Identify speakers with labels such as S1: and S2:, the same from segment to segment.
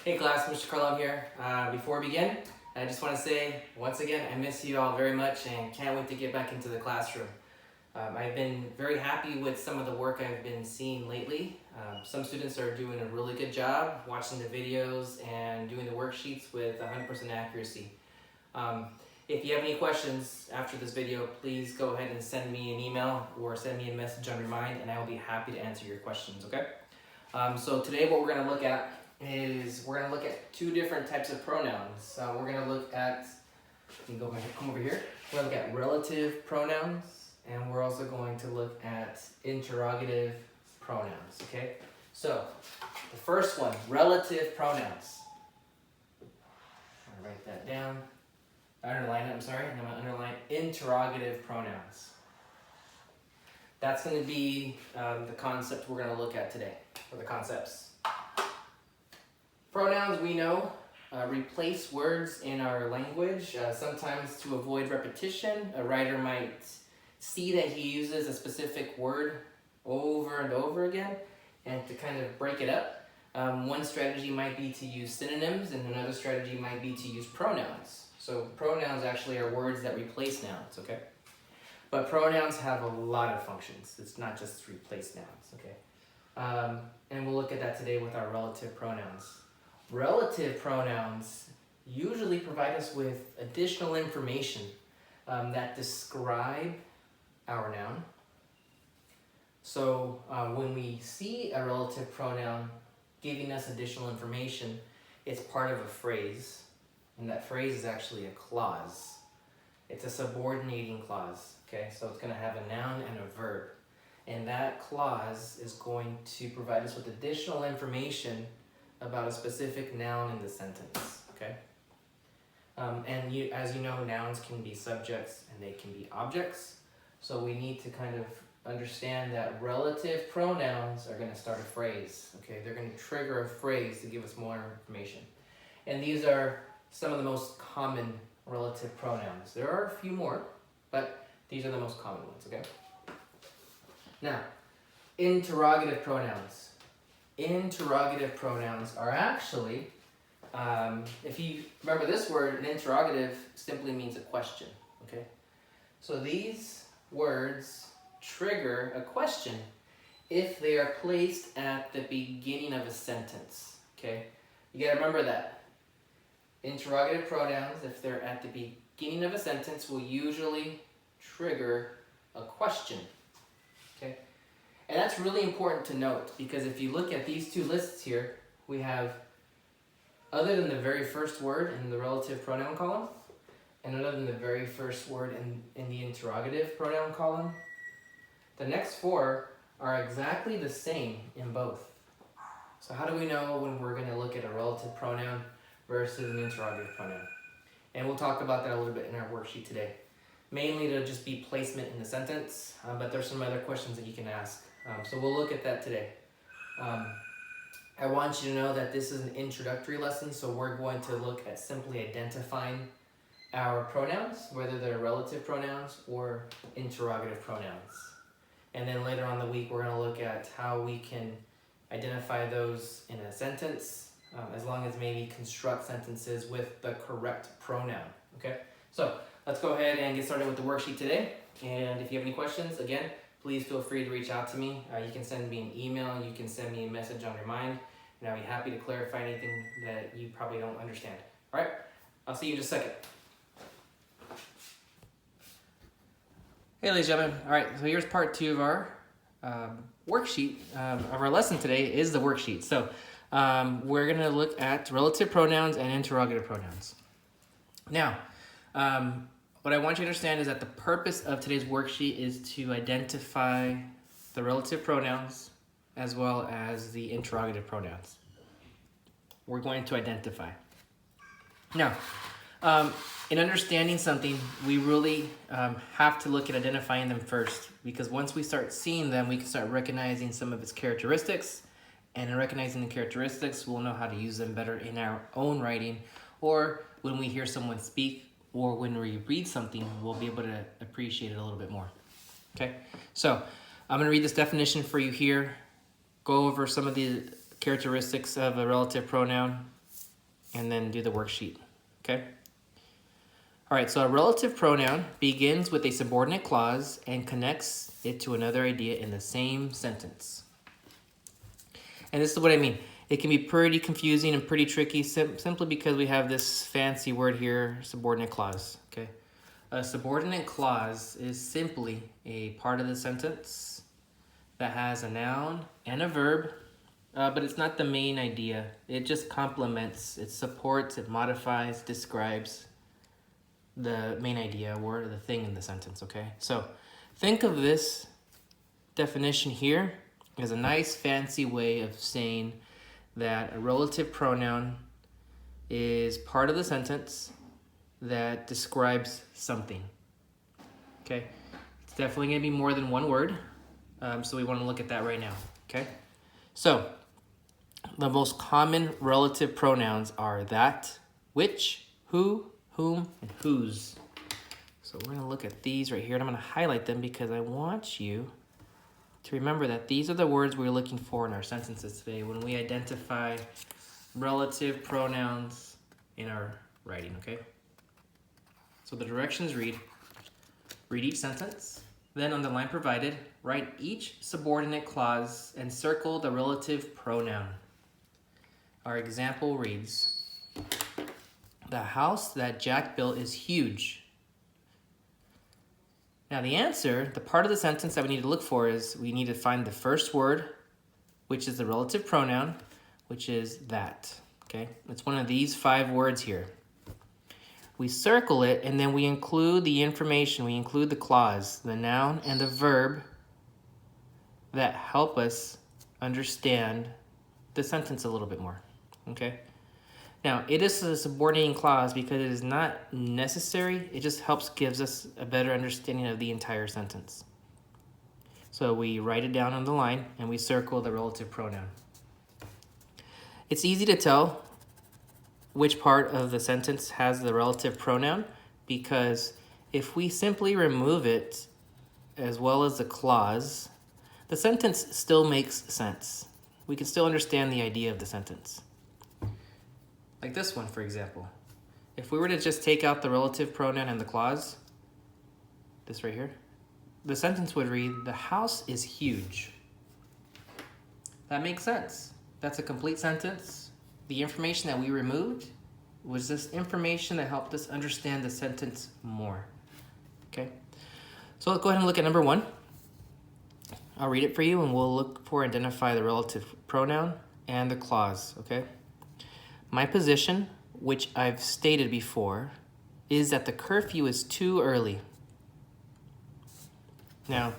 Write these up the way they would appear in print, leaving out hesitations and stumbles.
S1: Hey class, Mr. Carlon here. Before we begin, I just want to say, once again, I miss you all very much and can't wait to get back into the classroom. I've been very happy with some of the work I've been seeing lately. Some students are doing a really good job watching the videos and doing the worksheets with 100% accuracy. If you have any questions after this video, please go ahead and send me an email or send me a message on Remind and I will be happy to answer your questions, okay? So today what we're going to look at is we're going to look at two different types of pronouns. We're going to look at, you can come over here, we're going to look at relative pronouns and we're also going to look at interrogative pronouns, okay? So the first one, relative pronouns. I'll write that down. Underline it, I'm sorry, and I'm going to underline interrogative pronouns. That's going to be the concept we're going to look at today, or the concepts. Pronouns, we know, replace words in our language. Sometimes to avoid repetition, a writer might see that he uses a specific word over and over again, and to kind of break it up. One strategy might be to use synonyms, and another strategy might be to use pronouns. So pronouns actually are words that replace nouns, okay? But pronouns have a lot of functions. It's not just replace nouns, okay? And we'll look at that today with our relative pronouns. Relative pronouns usually provide us with additional information that describe our noun. So when we see a relative pronoun giving us additional information, it's part of a phrase. And that phrase is actually a clause. It's a subordinating clause, okay? So it's going to have a noun and a verb. And that clause is going to provide us with additional information about a specific noun in the sentence, okay? As you know, nouns can be subjects and they can be objects. So we need to kind of understand that relative pronouns are going to start a phrase, okay? They're going to trigger a phrase to give us more information. And these are some of the most common relative pronouns. There are a few more, but these are the most common ones, okay? Now, interrogative pronouns. Interrogative pronouns are actually, if you remember this word, an interrogative simply means a question, okay? So these words trigger a question if they are placed at the beginning of a sentence, okay? You gotta remember that. Interrogative pronouns, if they're at the beginning of a sentence, will usually trigger a question, okay? And that's really important to note because if you look at these two lists here, we have, other than the very first word in the relative pronoun column, and other than the very first word in the interrogative pronoun column, the next four are exactly the same in both. So how do we know when we're going to look at a relative pronoun versus an interrogative pronoun? And we'll talk about that a little bit in our worksheet today. Mainly to just be placement in the sentence, but there's some other questions that you can ask. So we'll look at that today. I want you to know that this is an introductory lesson, so we're going to look at simply identifying our pronouns, whether they're relative pronouns or interrogative pronouns. And then later on in the week, we're going to look at how we can identify those in a sentence, as long as maybe construct sentences with the correct pronoun, okay? So let's go ahead and get started with the worksheet today. And if you have any questions, again, please feel free to reach out to me. You can send me an email, you can send me a message on Remind, and I'll be happy to clarify anything that you probably don't understand. All right, I'll see you in just a second. Hey ladies and gentlemen, all right, so here's part 2 of our worksheet. Of our lesson today is the worksheet. So we're going to look at relative pronouns and interrogative pronouns. Now, what I want you to understand is that the purpose of today's worksheet is to identify the relative pronouns as well as the interrogative pronouns. We're going to identify. Now, in understanding something, we really have to look at identifying them first, because once we start seeing them, we can start recognizing some of its characteristics, and in recognizing the characteristics, we'll know how to use them better in our own writing, or when we hear someone speak, or when we read something, we'll be able to appreciate it a little bit more. Okay, so I'm going to read this definition for you here, go over some of the characteristics of a relative pronoun, and then do the worksheet, okay? All right, so a relative pronoun begins with a subordinate clause and connects it to another idea in the same sentence. And this is what I mean. It can be pretty confusing and pretty tricky simply because we have this fancy word here, subordinate clause, okay? A subordinate clause is simply a part of the sentence that has a noun and a verb, but it's not the main idea. It just complements, it supports, it modifies, describes the main idea or the thing in the sentence, okay? So think of this definition here as a nice fancy way of saying that a relative pronoun is part of the sentence that describes something, okay? It's definitely gonna be more than one word, so we wanna look at that right now, okay? So the most common relative pronouns are that, which, who, whom, and whose. So we're gonna look at these right here, and I'm gonna highlight them because I want you to remember that these are the words we're looking for in our sentences today when we identify relative pronouns in our writing, okay? So the directions read each sentence, then on the line provided, write each subordinate clause and circle the relative pronoun. Our example reads, the house that Jack built is huge. Now the answer, the part of the sentence that we need to look for is we need to find the first word, which is the relative pronoun, which is that, okay? It's one of these 5 words here. We circle it and then we include the information, we include the clause, the noun and the verb that help us understand the sentence a little bit more, okay? Now, it is a subordinating clause because it is not necessary. It just gives us a better understanding of the entire sentence. So we write it down on the line and we circle the relative pronoun. It's easy to tell which part of the sentence has the relative pronoun because if we simply remove it as well as the clause, the sentence still makes sense. We can still understand the idea of the sentence. Like this one, for example. If we were to just take out the relative pronoun and the clause, this right here, the sentence would read, the house is huge. That makes sense. That's a complete sentence. The information that we removed was this information that helped us understand the sentence more. Okay? So let's go ahead and look at number 1. I'll read it for you and we'll look for identify the relative pronoun and the clause, okay? My position, which I've stated before, is that the curfew is too early. Now,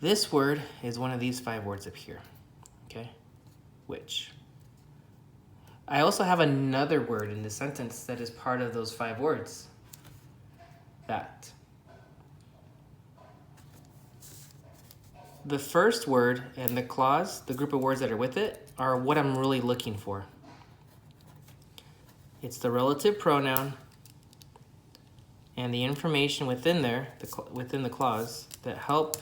S1: this word is one of these 5 words up here, okay? Which. I also have another word in the sentence that is part of those 5 words. That. The first word and the clause, the group of words that are with it, are what I'm really looking for. It's the relative pronoun and the information within there, within the clause, that help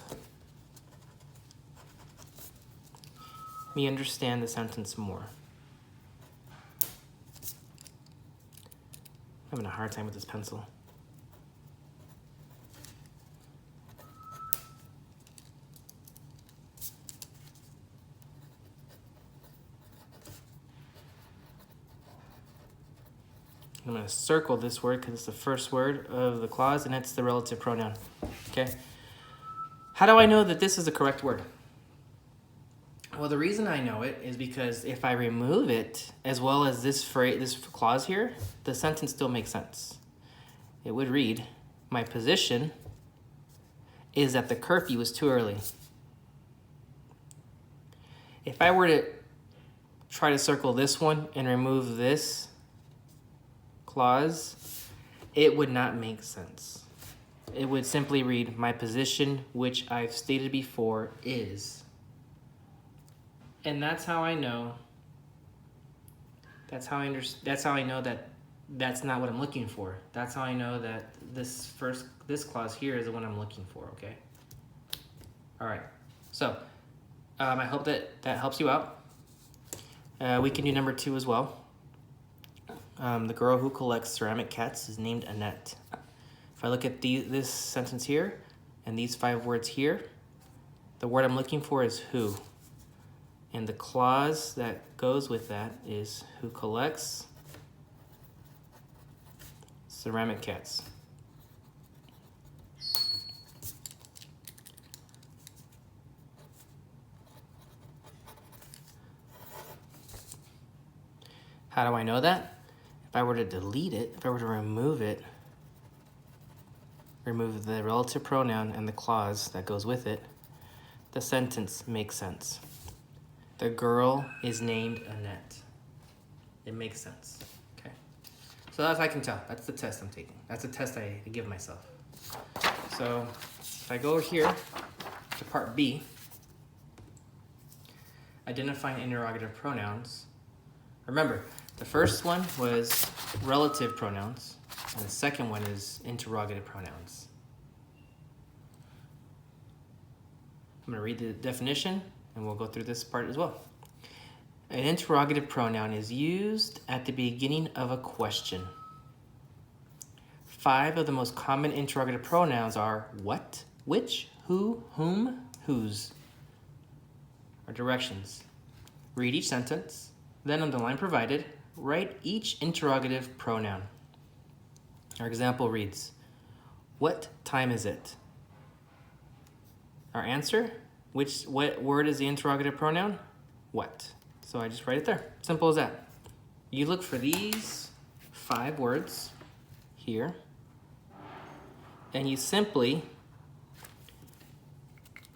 S1: me understand the sentence more. I'm having a hard time with this pencil. I'm going to circle this word because it's the first word of the clause and it's the relative pronoun. Okay? How do I know that this is the correct word? Well, the reason I know it is because if I remove it as well as this phrase, this clause here, the sentence still makes sense. It would read, my position is that the curfew is too early. If I were to try to circle this one and remove this clause, it would not make sense. It would simply read, my position, which I've stated before, is. And that's how I know. That's how I know that that's not what I'm looking for. That's how I know that this clause here is the one I'm looking for. Okay. All right. So I hope that helps you out. We can do number 2 as well. The girl who collects ceramic cats is named Annette. If I look at this sentence here and these 5 words here, the word I'm looking for is who. And the clause that goes with that is who collects ceramic cats. How do I know that? If I were to delete it, if I were to remove it, remove the relative pronoun and the clause that goes with it, the sentence makes sense. The girl is named Annette. It makes sense, okay? So as I can tell, that's the test I'm taking. That's a test I give myself. So if I go over here to part B, identifying interrogative pronouns. Remember, the first one was relative pronouns, and the second one is interrogative pronouns. I'm going to read the definition, and we'll go through this part as well. An interrogative pronoun is used at the beginning of a question. 5 of the most common interrogative pronouns are what, which, who, whom, whose. Our directions. Read each sentence, then on the line provided, write each interrogative pronoun. Our example reads, what time is it? Our answer, what word is the interrogative pronoun? What. So I just write it there. Simple as that. You look for these 5 words here, and you simply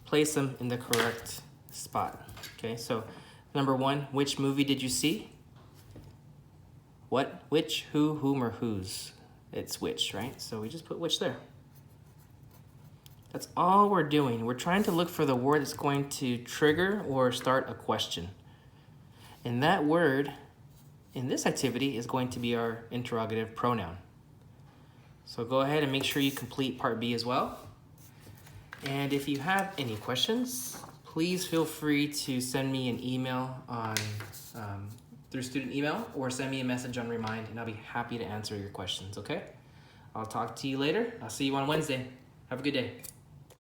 S1: place them in the correct spot. Okay, so number 1, which movie did you see? What, which, who, whom, or whose? It's which, right? So we just put which there. That's all we're doing. We're trying to look for the word that's going to trigger or start a question. And that word in this activity is going to be our interrogative pronoun. So go ahead and make sure you complete part B as well. And if you have any questions, please feel free to send me an email on through student email, or send me a message on Remind, and I'll be happy to answer your questions, okay? I'll talk to you later. I'll see you on Wednesday. Have a good day.